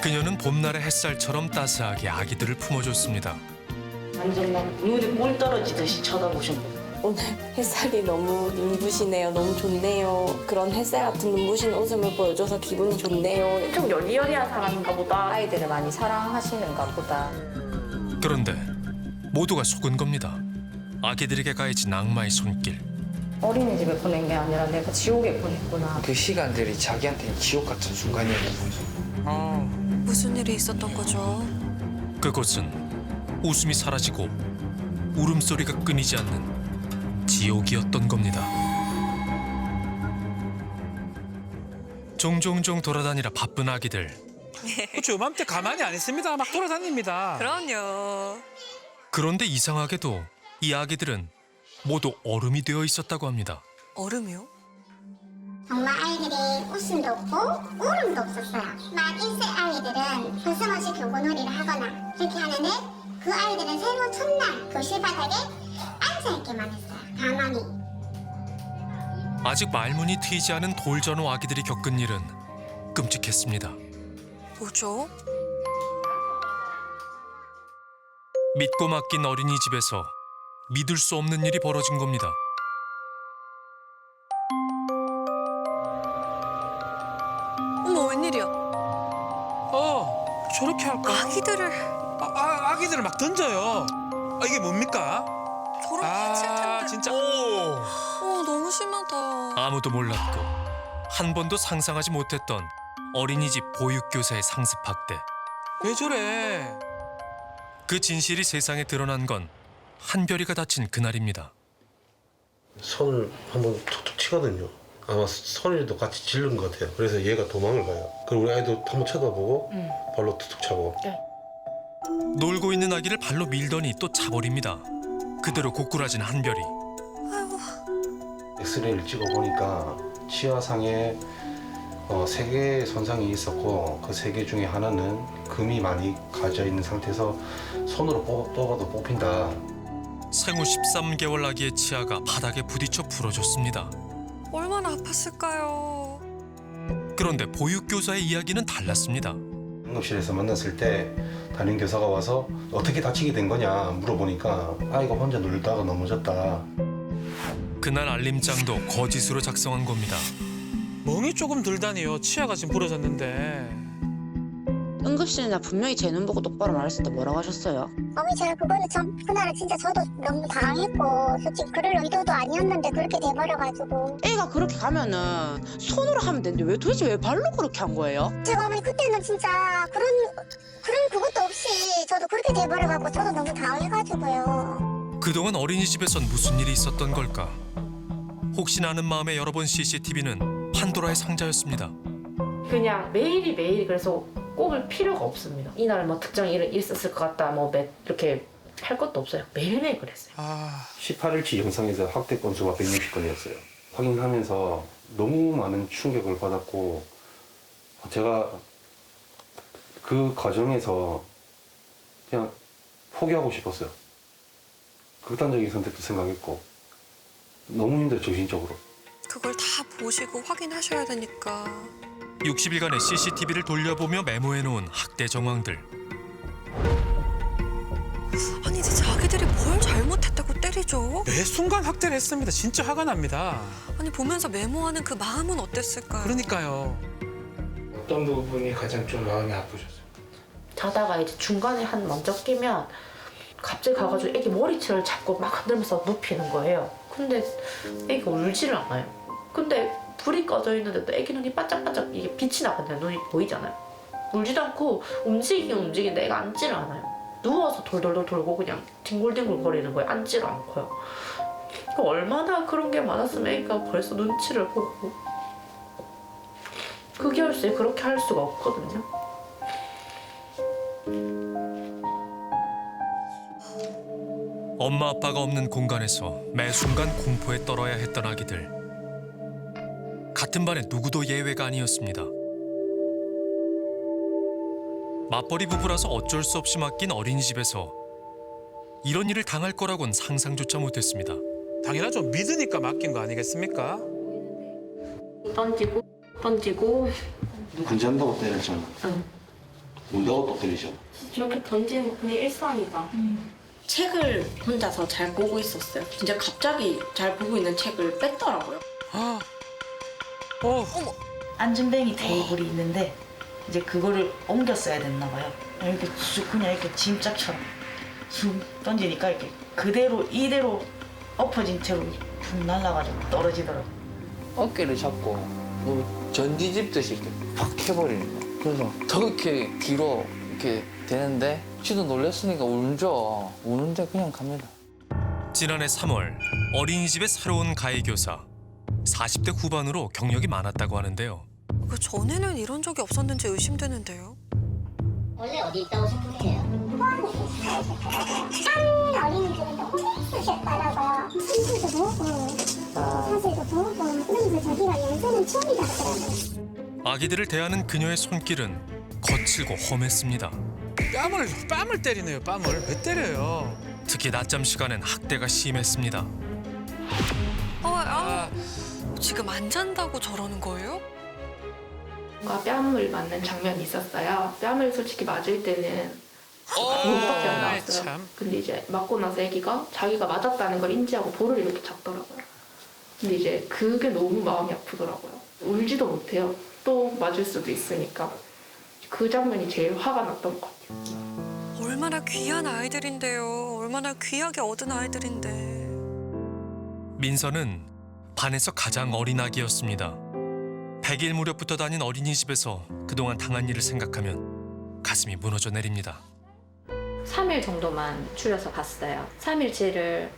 그녀는 봄날의 햇살처럼 따스하게 아기들을 품어줬습니다. 완전 막 눈이 물 떨어지듯이 쳐다보셨고. 오늘 햇살이 너무 눈부시네요. 너무 좋네요. 그런 햇살 같은 눈부신 웃음을 보여줘서 기분이 좋네요. 좀 여리여리한 사람인가 보다. 아이들을 많이 사랑하시는가 보다. 그런데 모두가 속은 겁니다. 아기들에게 가해진 악마의 손길. 어린이집에 보낸 게 아니라 내가 지옥에 보냈구나. 그 시간들이 자기한테는 지옥 같은 순간이었던 거죠. 무슨 일이 있었던 거죠? 그곳은 웃음이 사라지고 울음소리가 끊이지 않는 지옥이었던 겁니다. 종종종 돌아다니라 바쁜 아기들. 그렇죠. 요맘때 가만히 안 있습니다. 막 돌아다닙니다. 그럼요. 그런데 이상하게도 이 아기들은 모두 얼음이 되어 있었다고 합니다. 얼음이요? 정말 아이들이 웃음도 없고 울음도 없었어요. 만 1세 아이들은 거슴없이 교구놀이를 하거나 그렇게 하는데 그 아이들은 새로운 첫날 교실 바닥에 앉아있기만 했어요. 가만히. 아직 말문이 트이지 않은 돌전후 아기들이 겪은 일은 끔찍했습니다. 뭐죠? 믿고 맡긴 어린이집에서 믿을 수 없는 일이 벌어진 겁니다. 어머, 웬일이야? 저렇게 할까? 아기들을 아기들을 막 던져요. 이게 뭡니까? 저렇게 해칠 텐데. 진짜. 너무 심하다. 아무도 몰랐고 한 번도 상상하지 못했던 어린이집 보육교사의 상습학대. 왜 저래? 그 진실이 세상에 드러난 건 한별이가 다친 그날입니다. 손을 한번 툭툭 치거든요. 아마 선이도 같이 질른 것 같아요. 그래서 얘가 도망을 가요. 그리고 우리 아이도 한번 쳐다보고 발로 툭툭 차고. 놀고 있는 아기를 발로 밀더니 또 차버립니다. 그대로 고꾸라진 한별이. 엑스레이를 찍어보니까 치아상에 3개의 손상이 있었고 그 3개 중에 하나는 금이 많이 가져 있는 상태에서 손으로 뽑아도 뽑힌다. 생후 13개월 아기의 치아가 바닥에 부딪혀 부러졌습니다. 얼마나 아팠을까요? 그런데 보육교사의 이야기는 달랐습니다. 응급실에서 만났을 때 담임교사가 와서 어떻게 다치게 된 거냐 물어보니까 아이가 혼자 놀다가 넘어졌다. 그날 알림장도 거짓으로 작성한 겁니다. 멍이 조금 들다니요. 치아가 지금 부러졌는데. 응급실에 나 분명히 제 눈 보고 똑바로 말했을 때 뭐라고 하셨어요? 어머니 제가 그거는 그날은 진짜 저도 너무 당황했고 솔직히 그럴 의도도 아니었는데 그렇게 돼버려가지고 애가 그렇게 가면은 손으로 하면 되는데 도대체 왜 발로 그렇게 한 거예요? 제가 어머니 그때는 진짜 그런 그것도 없이 저도 그렇게 돼버려가지고 저도 너무 당황해가지고요. 그동안 어린이집에선 무슨 일이 있었던 걸까? 혹시나 하는 마음에 열어본 CCTV는 판도라의 상자였습니다. 그냥 매일이 그래서 꼽을 필요가 없습니다. 이날 뭐 특정 일이 있었을 것 같다 뭐 이렇게 할 것도 없어요. 매일매일 그랬어요. 18일치 영상에서 학대 건수가 160건이었어요. 확인하면서 너무 많은 충격을 받았고 제가 그 과정에서 그냥 포기하고 싶었어요. 극단적인 선택도 생각했고 너무 힘들어요, 정신적으로. 그걸 다 보시고 확인하셔야 되니까. 60일간의 CCTV를 돌려보며 메모해놓은 학대 정황들. 아니 대체 아기들이 뭘 잘못했다고 때리죠? 매 순간 학대를 했습니다. 진짜 화가 납니다. 아니 보면서 메모하는 그 마음은 어땠을까요? 그러니까요. 어떤 부분이 가장 좀 마음이 아프셨어요? 자다가 이제 중간에 먼저 끼면 갑자기 가가지고 애기 머리채를 잡고 막 흔들면서 눕히는 거예요. 근데 애기가 울지를 않아요. 근데 불이 꺼져 있는데도 애기 눈이 반짝반짝 이게 빛이 나거든요. 눈이 보이잖아요. 울지도 않고 움직이는데 애가 앉지를 않아요. 누워서 돌돌돌 돌고 그냥 뒹굴뒹굴 거리는 거예요. 앉지를 않고요. 얼마나 그런 게 많았으면 애기가 벌써 눈치를 보고 그게 할수 그렇게 할 수가 없거든요. 엄마 아빠가 없는 공간에서 매 순간 공포에 떨어야 했던 아기들. 같은 반에 누구도 예외가 아니었습니다. 맞벌이 부부라서 어쩔 수 없이 맡긴 어린이집에서 이런 일을 당할 거라고는 상상조차 못했습니다. 당연하죠. 믿으니까 맡긴 거 아니겠습니까? 던지고 안 잔다고 때렸잖아. 응. 운다고 또 때리죠. 이렇게 던지는 거 그냥 일상이다. 책을 혼자서 잘 보고 있었어요. 진짜 갑자기 잘 보고 있는 책을 뺐더라고요. 아, 안전뱅이 테이블이 있는데 이제 그거를 옮겼어야 됐나 봐요. 이렇게 쑥 그냥 이렇게 짐짝처럼 쑥 던지니까 이렇게 그대로 이대로 엎어진 채로 쭉 날아가지고 떨어지더라고. 어깨를 잡고 뭐 전지 집듯이 이렇게 팍 해버리는 거야. 그래서 저렇게 뒤로 이렇게 되는데 지도 놀랬으니까 울죠. 우는데 그냥 갑니다. 지난해 3월 어린이집에 새로 온 가해교사 40대 후반으로 경력이 많았다고 하는데요. 그 전에는 이런 적이 없었는지 의심되는데요. 원래 어디 있다고 생각해요? 딴 어린이집에도 혼자 있으셨더라고요. 친구도 보고 사실도 보고 그러면서 자기가 연세는 처음이다 하더라고요. 아기들을 대하는 그녀의 손길은 거칠고 험했습니다. 뺨을 때리네요. 뺨을 왜 때려요? 특히 낮잠 시간엔 학대가 심했습니다. 지금 안 잔다고 저러는 거예요? 뭔가 뺨을 맞는 장면이 있었어요. 뺨을 솔직히 맞을 때는 눈밖에 안 나왔어요. 참. 근데 이제 맞고 나서 애기가 자기가 맞았다는 걸 인지하고 볼을 이렇게 잡더라고요. 근데 이제 그게 너무 마음이 아프더라고요. 울지도 못해요. 또 맞을 수도 있으니까. 그 장면이 제일 화가 났던 것 같아요. 얼마나 귀한 아이들인데요. 얼마나 귀하게 얻은 아이들인데. 민서는 반에서 가장 어린 아기였습니다. 100일 무렵부터 다닌 어린이집에서 그동안 당한 일을 생각하면 가슴이 무너져 내립니다. 3일 정도만 줄여서 봤어요. 3일치를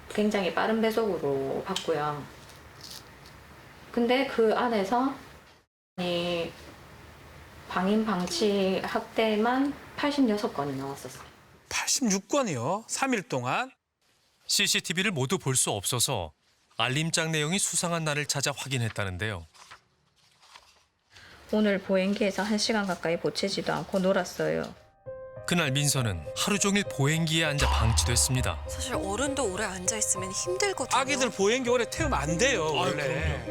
굉장히 빠른 배속으로 봤고요. 근데 그 안에서 이 방임 방치 학대만 86건이 나왔었어요. 86건이요? 3일 동안? CCTV를 모두 볼 수 없어서 알림장 내용이 수상한 날을 찾아 확인했다는데요. 오늘 보행기에서 1시간 가까이 보채지도 않고 놀았어요. 그날 민서는 하루 종일 보행기에 앉아 방치됐습니다. 사실 어른도 오래 앉아 있으면 힘들거든요. 아기들 보행기 오래 태우면 안 돼요, 원래.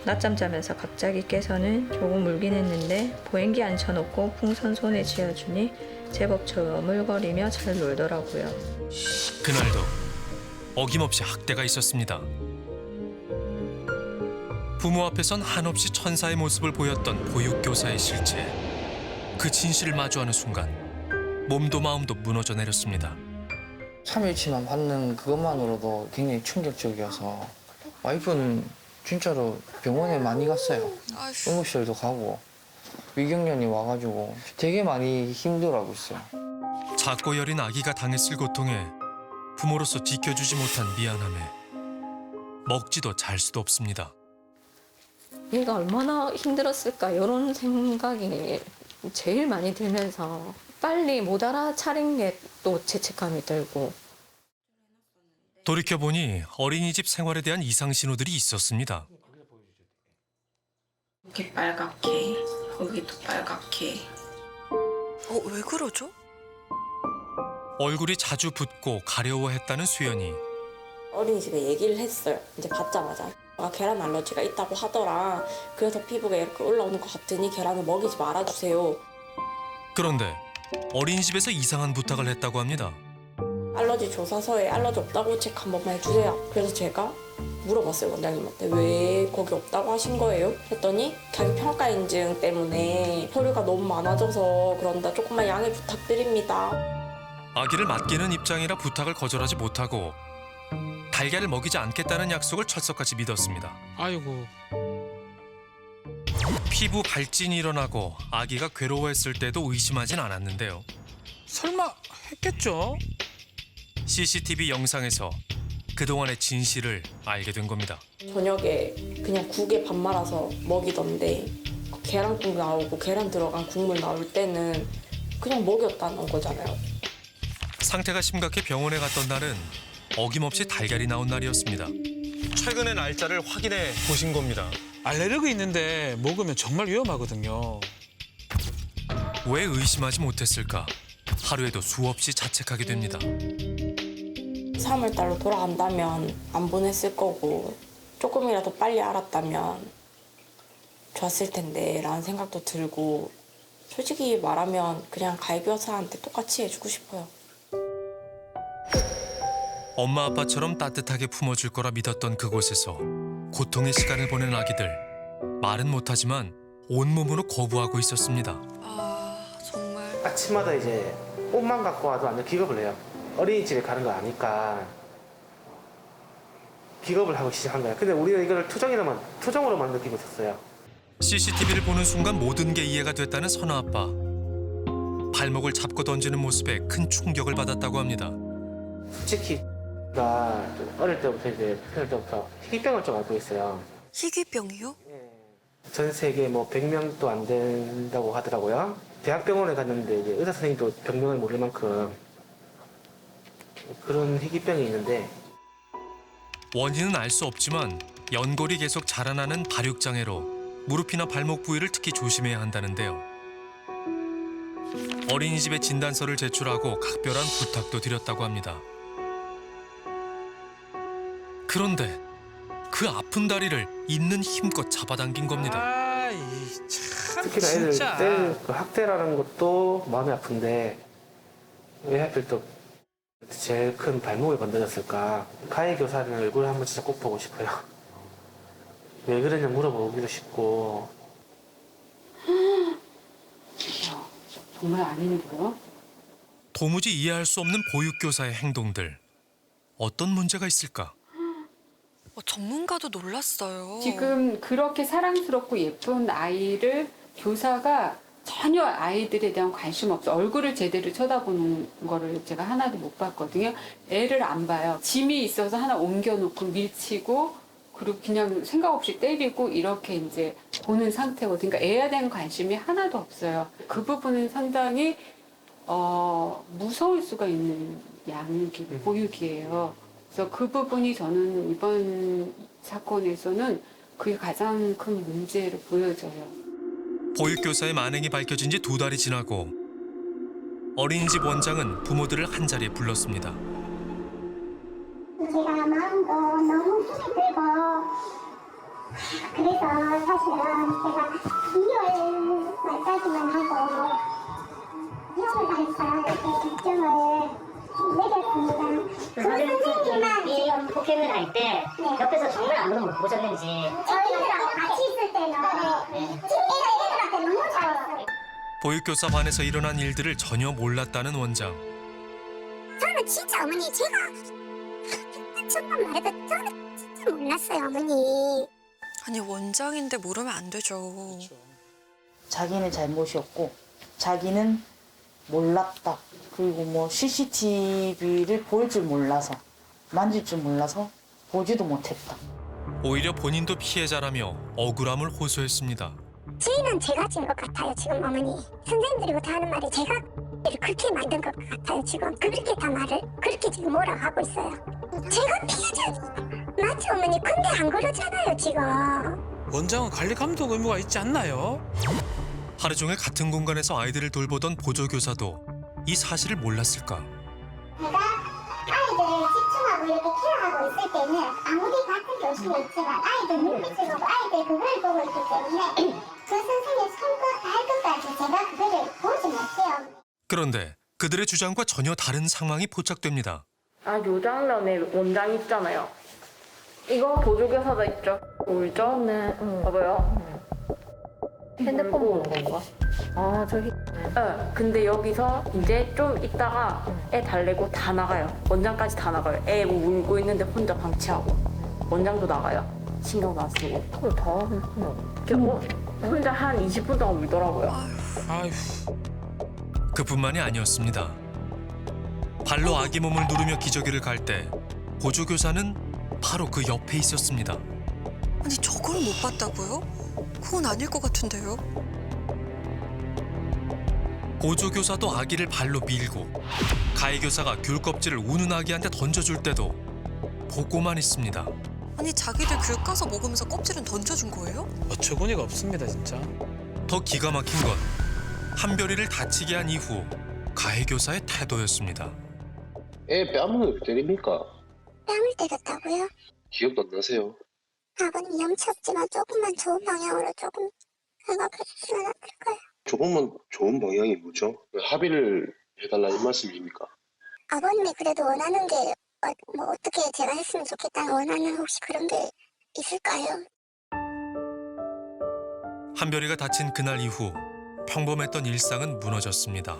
낮잠 자면서 갑자기 깨서는 조금 울긴 했는데 보행기 앉혀놓고 풍선 손에 쥐어주니 제법 저물거리며 잘 놀더라고요. 그날도 어김없이 학대가 있었습니다. 부모 앞에선 한없이 천사의 모습을 보였던 보육교사의 실체. 그 진실을 마주하는 순간 몸도 마음도 무너져 내렸습니다. 3일치만 받는 그것만으로도 굉장히 충격적이어서 와이프는 진짜로 병원에 많이 갔어요. 응급실도 가고 위경련이 와가지고 되게 많이 힘들어하고 있어요. 작고 여린 아기가 당했을 고통에 부모로서 지켜주지 못한 미안함에 먹지도 잘 수도 없습니다. 얘가 얼마나 힘들었을까 이런 생각이 제일 많이 들면서 빨리 못 알아차린 게 또 죄책감이 들고. 돌이켜보니 어린이집 생활에 대한 이상 신호들이 있었습니다. 이렇게 빨갛게, 여기도 빨갛게. 왜 그러죠? 얼굴이 자주 붓고 가려워했다는 수연이. 어린이집에 얘기를 했어요. 이제 받자마자. 계란 알러지가 있다고 하더라. 그래서 피부가 이렇게 올라오는 것 같으니 계란을 먹이지 말아주세요. 그런데 어린이집에서 이상한 부탁을 했다고 합니다. 알러지 조사서에 알러지 없다고 체크 한 번만 해주세요. 그래서 제가 물어봤어요, 원장님한테. 왜 거기 없다고 하신 거예요? 했더니 자기 평가 인증 때문에 서류가 너무 많아져서 그런다. 조금만 양해 부탁드립니다. 아기를 맡기는 입장이라 부탁을 거절하지 못하고 달걀을 먹이지 않겠다는 약속을 철석같이 믿었습니다. 아이고. 피부 발진이 일어나고 아기가 괴로워했을 때도 의심하진 않았는데요. 설마 했겠죠? CCTV 영상에서 그동안의 진실을 알게 된 겁니다. 저녁에 그냥 국에 밥 말아서 먹이던데 계란국 나오고 계란 들어간 국물 나올 때는 그냥 먹였다는 거잖아요. 상태가 심각해 병원에 갔던 날은 어김없이 달걀이 나온 날이었습니다. 최근의 날짜를 확인해 보신 겁니다. 알레르기 있는데 먹으면 정말 위험하거든요. 왜 의심하지 못했을까? 하루에도 수없이 자책하게 됩니다. 3월달로 돌아간다면 안 보냈을 거고 조금이라도 빨리 알았다면 좋았을 텐데 라는 생각도 들고 솔직히 말하면 그냥 가해교사한테 똑같이 해주고 싶어요. 엄마 아빠처럼 따뜻하게 품어줄 거라 믿었던 그곳에서 고통의 시간을 보낸 아기들. 말은 못하지만 온몸으로 거부하고 있었습니다. 아, 정말. 아침마다 이제 옷만 갖고 와도 완전 기겁을 해요. 어린이집에 가는 거 아니까 기겁을 하고 시작한 거예요. 근데 우리가 이걸 투정으로만 느끼고 있었어요. CCTV를 보는 순간 모든 게 이해가 됐다는 선아 아빠. 발목을 잡고 던지는 모습에 큰 충격을 받았다고 합니다. 솔직히 좀 어릴 때부터 희귀병을 좀 앓고 있어요. 희귀병이요? 전 세계 뭐 100명도 안 된다고 하더라고요. 대학병원에 갔는데 이제 의사 선생님도 병명을 모를 만큼 그런 희귀병이 있는데 원인은 알 수 없지만 연골이 계속 자라나는 발육장애로 무릎이나 발목 부위를 특히 조심해야 한다는데요. 어린이집에 진단서를 제출하고 각별한 부탁도 드렸다고 합니다. 그런데 그 아픈 다리를 있는 힘껏 잡아당긴 겁니다. 아이 참 특히나 애들 진짜. 그 학대라는 것도 마음이 아픈데 왜 하필 또 제일 큰 발목을 건드렸을까. 가해 교사는 얼굴을 한번 진짜 꼭 보고 싶어요. 왜 그러냐 물어보기도 싶고. 정말 아닌 거요? 도무지 이해할 수 없는 보육교사의 행동들. 어떤 문제가 있을까? 전문가도 놀랐어요. 지금 그렇게 사랑스럽고 예쁜 아이를 교사가 전혀 아이들에 대한 관심 없어. 얼굴을 제대로 쳐다보는 거를 제가 하나도 못 봤거든요. 애를 안 봐요. 짐이 있어서 하나 옮겨놓고 밀치고 그리고 그냥 생각 없이 때리고 이렇게 이제 보는 상태거든요. 그러니까 애에 대한 관심이 하나도 없어요. 그 부분은 상당히 무서울 수가 있는 보육이에요. 그래서 그 부분이 저는 이번 사건에서는 그게 가장 큰 문제로 보여져요. 보육교사의 만행이 밝혀진 지 2달이 지나고 어린이집 원장은 부모들을 한자리에 불렀습니다. 제가 마음도 너무 힘이 들고 그래서 사실은 제가 2월 말까지만 하고 2월 말까 이렇게 결정을 내렸습니다. 그 선생님만 지금 폭행을 할 때 옆에서 정말 아무도 못 보셨는지. 저희들하고 같이 있을 때는 애들한테 너무 잘했어요. 보육교사 반에서 일어난 일들을 전혀 몰랐다는 원장. 저는 진짜 어머니 제가 첫번 말해도 저는 진짜 몰랐어요 어머니. 아니 원장인데 모르면 안 되죠. 자기는 잘못이었고 자기는 몰랐다. 그리고 뭐 CCTV를 볼 줄 몰라서 만질 줄 몰라서 보지도 못했다. 오히려 본인도 피해자라며 억울함을 호소했습니다. 죄는 제가 진 것 같아요 지금 어머니. 선생님들이 다 하는 말이 제가 그렇게 만든 것 같아요 지금. 그렇게 다 말을 그렇게 지금 뭐라고 하고 있어요. 제가 피해자 맞죠 어머니? 근데 안 그러잖아요 지금. 원장은 관리 감독 의무가 있지 않나요? 하루 종일 같은 공간에서 아이들을 돌보던 보조교사도 이 사실을 몰랐을까? 내가 아이들을 집중하고 이렇게 케어하고 있을 때는 아무리 같은 교실에 있지만 아이들 눈빛을 보고 아이들 그걸 보고 있기 때문에 그 선생님 손끝 발끝까지 제가 그거를 보지 못해요. 그런데 그들의 주장과 전혀 다른 상황이 포착됩니다. 요 장면에 원장 있잖아요. 이거 보조교사가 있죠. 울죠? 네. 봐봐요. 핸드폰 보는 건가? 저기. 네. 근데 여기서 이제 좀 있다가 애 달래고 다 나가요. 원장까지 다 나가요. 애 울고 있는데 혼자 방치하고. 원장도 나가요. 신경도 안 쓰고. 그걸 다 하겠구나. 혼자 한 20분 동안 울더라고요. 아휴. 그뿐만이 아니었습니다. 발로 아기 몸을 누르며 기저귀를 갈 때 보조교사는 바로 그 옆에 있었습니다. 아니 저걸 못 봤다고요? 그건 아닐 것 같은데요. 보조교사도 아기를 발로 밀고 가해교사가 귤 껍질을 우는 아기한테 던져줄 때도 보고만 있습니다. 아니 자기들 귤 까서 먹으면서 껍질은 던져준 거예요? 어처구니가 없습니다 진짜. 더 기가 막힌 건 한별이를 다치게 한 이후 가해교사의 태도였습니다. 애 뺨을 왜 때립니까? 뺨을 때렸다고요? 기억도 안 나세요? 아버님 염치 없지만 조금만 좋은 방향으로 조금 생각해 주시면 안 될까요? 보면 좋은 방향이 뭐죠? 합의를 해달라는 말씀입니까? 아버님이 그래도 원하는 게 뭐 어떻게 제가 했으면 좋겠다는 원하는 혹시 그런 게 있을까요? 한별이가 다친 그날 이후 평범했던 일상은 무너졌습니다.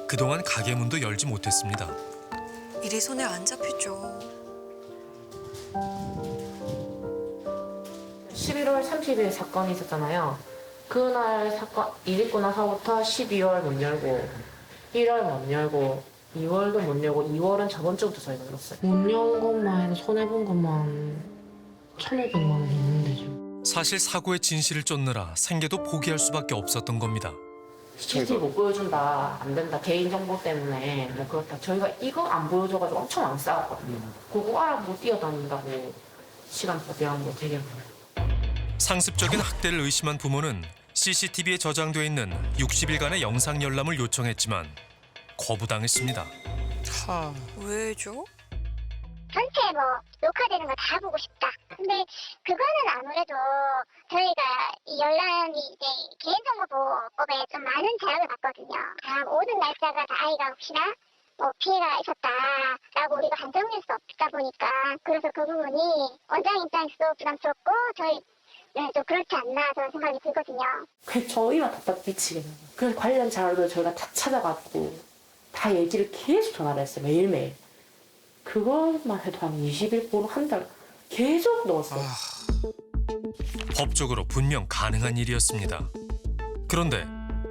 그동안 가게 문도 열지 못했습니다. 일이 손에 안 잡히죠. 11월 30일 사건이 있었잖아요. 그날 사건 일 있고 나서부터 12월 못 열고 1월 못 열고 2월도 못 열고 2월은 저번 주부터 저희가 열었어요. 못 연 것만 해도 손해본 것만 1,500만 원 있는데 좀. 사실 사고의 진실을 쫓느라 생계도 포기할 수밖에 없었던 겁니다. CCTV 못 보여준다, 안 된다, 개인정보 때문에 뭐 그렇다. 저희가 이거 안 보여줘가지고 엄청 안 싸웠거든요. 그거 알아보고 뛰어다닌다고 시간 버텨한 거 되게 많아요. 상습적인 학대를 의심한 부모는 CCTV에 저장돼 있는 60일간의 영상 열람을 요청했지만 거부당했습니다. 왜죠? 전체 뭐 녹화되는 거 다 보고 싶다. 근데 그거는 아무래도 저희가 이 열람이 이제 개인정보보호법에 좀 많은 제약을 받거든요. 다 모든 날짜가 다 아이가 혹시나 뭐 피해가 있었다라고 우리가 한정할 수 없다 보니까 그래서 그 부분이 원장 입장에서도 부담스럽고 저희 좀 그렇지 않나 저는 생각이 들거든요. 그냥 저희만 답답 미치겠네요. 그래서 관련 자료를 저희가 다 찾아가지고 다 얘기를 계속 전화를 했어요. 매일매일. 그것만 해도 한 20일 보러 한 달 계속 넣었어요. 법적으로 분명 가능한 일이었습니다. 그런데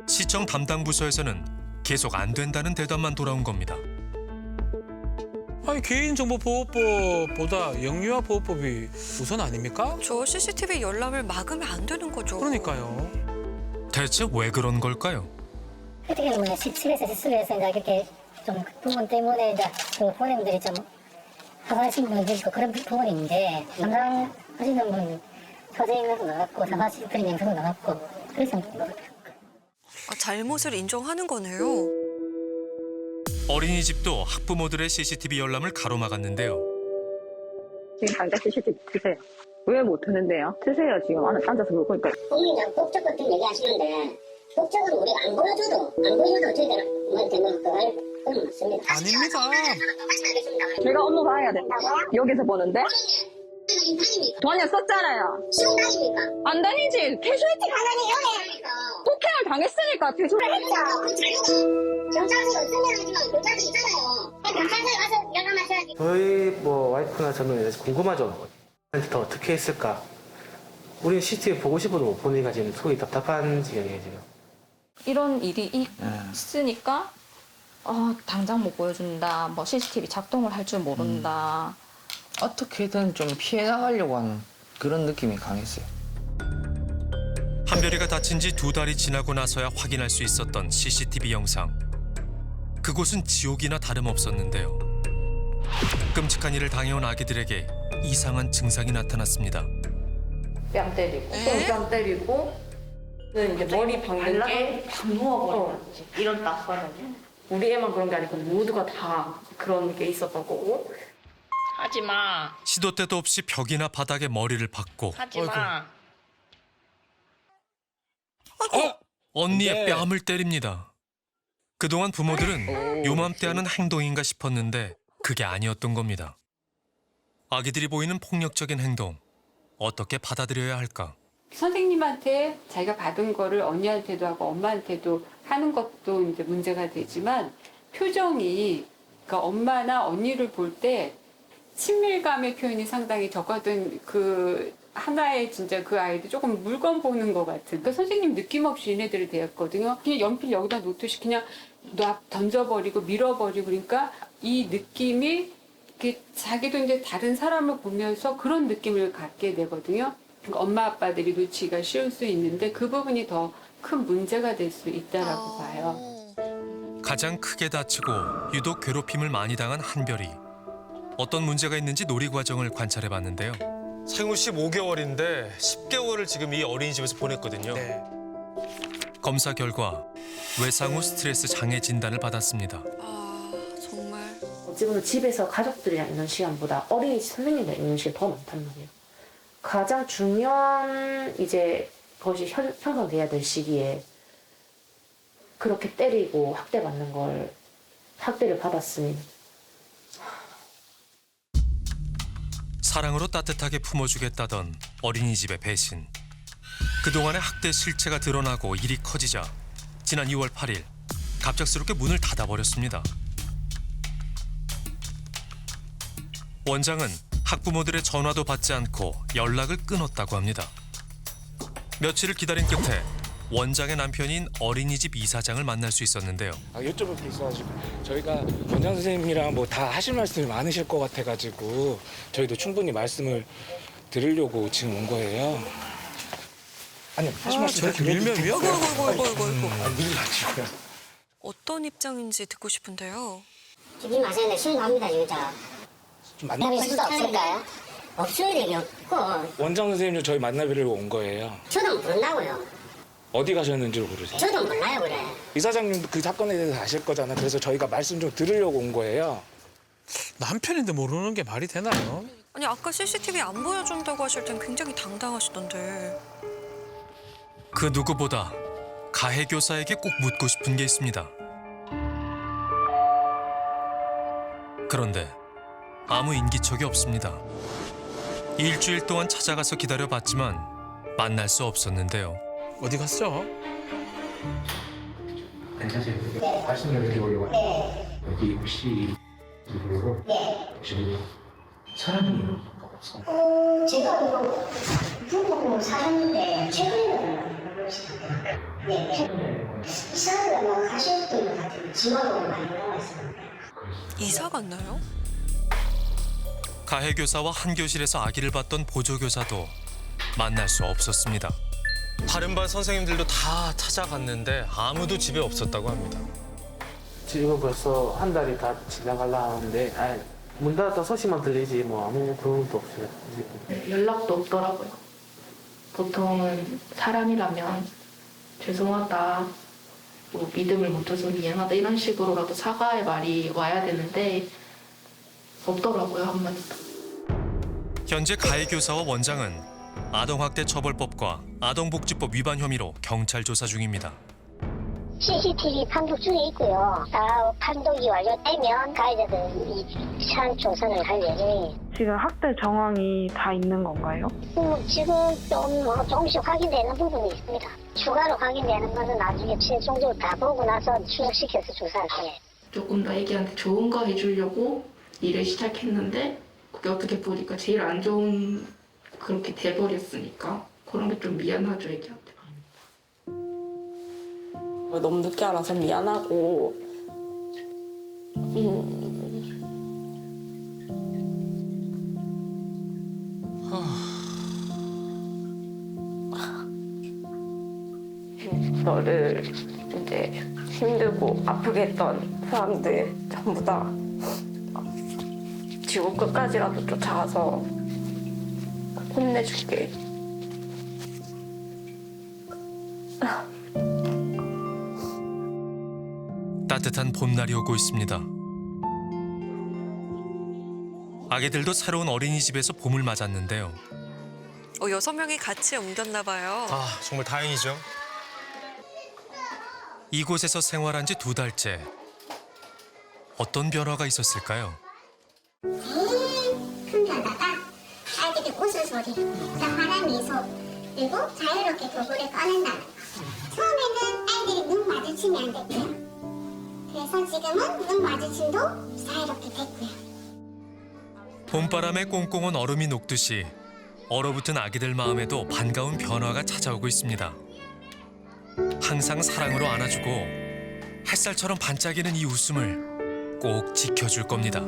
시청 담당 부서에서는 계속 안 된다는 대답만 돌아온 겁니다. 아니 개인정보보호법보다 영유아보호법이 우선 아닙니까? 저 CCTV 열람을 막으면 안 되는 거죠. 그러니까요. 대체 왜 그런 걸까요? 어떻게 보면 실습에서 이렇게 좀 그 부분 때문에 이제 그 부모님들이 좀 화나신 분들이 있고 그런 부분인데 담당하시는 분 서재인에서 나갔고 사무실들이 영상도 나갔고 그래서 잘못을 인정하는 거네요. 어린이집도 학부모들의 CCTV 열람을 가로막았는데요. 지금 당장 CCTV 트세요. 왜 못하는데요? 트세요. 지금 앉아서 보고 있니까. 국민장 법적 같은 얘기하시는데 법적으로 우리가 안 보여줘도 저희들은 뭐 되는 거 할 건 맞습니다. 아닙니다. 제가 업무 봐야 된다고요? 여기서 보는데? 돈이 썼잖아요. 시험 다니니까. 안 다니지. 퇴소했지. 당연히 연애하니까. 폭행을 당했으니까 퇴소를 했죠. 그 자료가 경찰서에 없으면 하지만 경찰서 있잖아요. 경찰서에 가서 열람하셔야지. 저희 뭐 와이프나 저는 이제 궁금하죠. 더 어떻게 했을까? 우리는 CCTV 보고 싶어도 못 보니까 지금 속이 답답한 지경이에요 지금. 이런 일이 있으니까 당장 못 보여준다. 뭐 CCTV 작동을 할 줄 모른다. 어떻게든 좀 피해 나가려고 하는 그런 느낌이 강했어요. 한별이가 다친 지 2달이 지나고 나서야 확인할 수 있었던 CCTV 영상. 그곳은 지옥이나 다름없었는데요. 끔찍한 일을 당해온 아기들에게 이상한 증상이 나타났습니다. 뺨 때리고 뺨 때리고 이제 머리 박는 게 다 누워버리지. 이런 딱바닥에. 우리 애만 그런 게 아니고 모두가 다 그런 게 있었던 거고. 하지 마. 시도 때도 없이 벽이나 바닥에 머리를 박고 하지 마. 언니의 뺨을 때립니다. 그동안 부모들은 요맘때 하는 행동인가 싶었는데 그게 아니었던 겁니다. 아기들이 보이는 폭력적인 행동, 어떻게 받아들여야 할까? 선생님한테 자기가 받은 거를 언니한테도 하고 엄마한테도 하는 것도 이제 문제가 되지만 표정이 그러니까 엄마나 언니를 볼 때 친밀감의 표현이 상당히 적거든. 그 하나의 진짜 그 아이들 조금 물건 보는 것 같은. 그 선생님 느낌 없이 얘네들을 대했거든요. 그냥 연필 여기다 놓듯이 그냥 던져버리고 밀어버리고 그러니까 이 느낌이 자기도 이제 다른 사람을 보면서 그런 느낌을 갖게 되거든요. 그러니까 엄마 아빠들이 놓치기가 쉬울 수 있는데 그 부분이 더 큰 문제가 될 수 있다라고 봐요. 가장 크게 다치고 유독 괴롭힘을 많이 당한 한별이. 어떤 문제가 있는지 놀이 과정을 관찰해봤는데요. 생후 15개월인데 10개월을 지금 이 어린이집에서 보냈거든요. 검사 결과 외상 후 스트레스 장애 진단을 받았습니다. 정말. 어찌 보면 집에서 가족들이랑 있는 시간보다 어린이집 선생님들이랑 있는 시간이 더 많단 말이에요. 가장 중요한 이제 그것이 형성돼야 될 시기에 그렇게 때리고 학대받는 걸 학대를 받았으니 사랑으로 따뜻하게 품어주겠다던 어린이집의 배신. 그동안의 학대 실체가 드러나고 일이 커지자 지난 2월 8일 갑작스럽게 문을 닫아버렸습니다. 원장은 학부모들의 전화도 받지 않고 연락을 끊었다고 합니다. 며칠을 기다린 끝에 원장의 남편인 어린이집 이사장을 만날 수 있었는데요. 여쭤볼 게 있어가지고 저희가 원장 선생님이랑 뭐 다 하실 말씀이 많으실 것 같아가지고 저희도 충분히 말씀을 드리려고 지금 온 거예요. 아니 하실 말씀 저렇게 밀면 위험해. 밀라지고요. 어떤 입장인지 듣고 싶은데요. 지금 마시는데 실망합니다 진짜. 좀 만나뵐 수도 없을까요? 없을 일이 없고 원장 선생님도 저희 만나뵈려고 온 거예요. 저도 모른다고요. 어디 가셨는지를 모르세요? 저도 몰라요 그래. 이사장님도 그 사건에 대해서 아실 거잖아요. 그래서 저희가 말씀 좀 들으려고 온 거예요. 남편인데 모르는 게 말이 되나요? 아니 아까 CCTV 안 보여준다고 하실 땐 굉장히 당당하시던데. 그 누구보다 가해 교사에게 꼭 묻고 싶은 게 있습니다. 그런데 아무 인기척이 없습니다. 일주일 동안 찾아가서 기다려봤지만 만날 수 없었는데요. 어디 갔어? 괜찮으세요? 말씀을 드리려고 여기 혹시 이후로 혹시 사람이 없어? 제가 뭐 살았는데 최근에는 모르시던데. 네, 최근에 이사를 뭐 하셨던 것 같아요. 지마도 많이 나와 있었는데. 이사 갔나요? 가해 교사와 한 교실에서 아기를 봤던 보조 교사도 만날 수 없었습니다. 다른 반 선생님들도 다 찾아갔는데 아무도 집에 없었다고 합니다. 지금 벌써 한 달이 다 지나가려 하는데 문 닫았다 소식만 들리지 뭐 아무 그런 것도 없어요. 연락도 없더라고요. 보통은 사람이라면 죄송하다, 뭐 믿음을 못해서 미안하다 이런 식으로라도 사과의 말이 와야 되는데 없더라고요 한마디도. 현재 가해 교사와 원장은 아동학대 처벌법과 아동복지법 위반 혐의로 경찰 조사 중입니다. CCTV 판독 중에 있고요. 다 판독이 완료되면 가해자들 입찰 조사를 할 예정이에요. 지금 학대 정황이 다 있는 건가요? 지금 조금씩 확인되는 부분이 있습니다. 추가로 확인되는 것은 나중에 최종적으로 다 보고 나서 추적시켜서 조사할 거예요. 조금 더 애기한테 좋은 거 해주려고 일을 시작했는데 그게 어떻게 보니까 제일 안 좋은 그렇게 돼버렸으니까 그런 게 좀 미안하죠 애기한테. 너무 늦게 알아서 미안하고 너를 이제 힘들고 아프게 했던 사람들 전부 다 지구 끝까지라도 쫓아가서 혼내줄게. 따뜻한 봄날이 오고 있습니다. 아기들도 새로운 어린이집에서 봄을 맞았는데요. 6명이 같이 옮겼나 봐요. 아, 정말 다행이죠. 이곳에서 생활한 지 2달째. 어떤 변화가 있었을까요? 큰 변화가 아이들이 웃음소리, 환한 미소, 그리고 자유롭게 도구를 꺼낸다는 거. 처음에는 아이들이 눈 마주치면 안 됐고요. 그래서 지금은 눈 마주침도 자유롭게 됐고요. 봄바람에 꽁꽁 온 얼음이 녹듯이 얼어붙은 아기들 마음에도 반가운 변화가 찾아오고 있습니다. 항상 사랑으로 안아주고 햇살처럼 반짝이는 이 웃음을 꼭 지켜줄 겁니다.